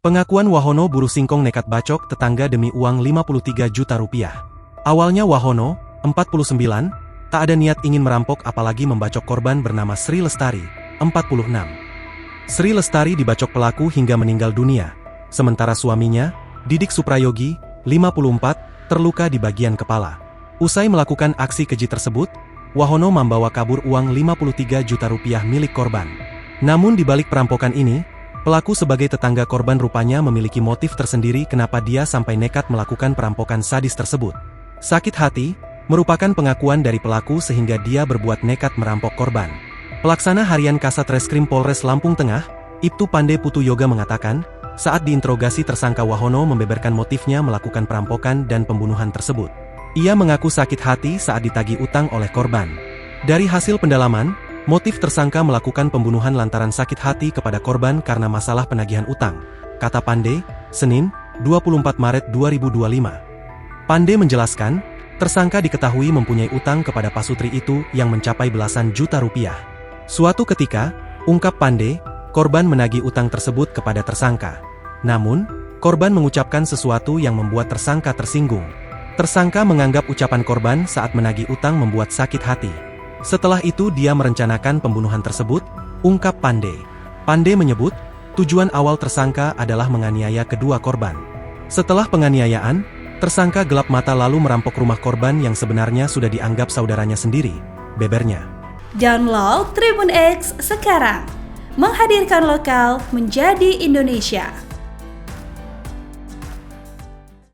Pengakuan Wahono buruh singkong nekat bacok tetangga demi uang 53 juta rupiah. Awalnya Wahono, 49, tak ada niat ingin merampok apalagi membacok korban bernama Sri Lestari, 46. Sri Lestari dibacok pelaku hingga meninggal dunia, sementara suaminya, Didik Suprayogi, 54, terluka di bagian kepala. Usai melakukan aksi keji tersebut, Wahono membawa kabur uang 53 juta rupiah milik korban. Namun di balik perampokan ini, pelaku sebagai tetangga korban rupanya memiliki motif tersendiri kenapa dia sampai nekat melakukan perampokan sadis tersebut. Sakit hati, merupakan pengakuan dari pelaku sehingga dia berbuat nekat merampok korban. Pelaksana Harian Kasat Reskrim Polres Lampung Tengah, Ibtu Pande Putu Yoga mengatakan, saat diinterogasi tersangka Wahono membeberkan motifnya melakukan perampokan dan pembunuhan tersebut. Ia mengaku sakit hati saat ditagih utang oleh korban. Dari hasil pendalaman, motif tersangka melakukan pembunuhan lantaran sakit hati kepada korban karena masalah penagihan utang, kata Pande, Senin, 24 Maret 2025. Pande menjelaskan, tersangka diketahui mempunyai utang kepada pasutri itu yang mencapai belasan juta rupiah. Suatu ketika, ungkap Pande, korban menagih utang tersebut kepada tersangka. Namun, korban mengucapkan sesuatu yang membuat tersangka tersinggung. Tersangka menganggap ucapan korban saat menagih utang membuat sakit hati. Setelah itu dia merencanakan pembunuhan tersebut, ungkap Pande. Pande menyebut, tujuan awal tersangka adalah menganiaya kedua korban. Setelah penganiayaan, tersangka gelap mata lalu merampok rumah korban yang sebenarnya sudah dianggap saudaranya sendiri, bebernya. Download Tribun X sekarang, menghadirkan lokal menjadi Indonesia.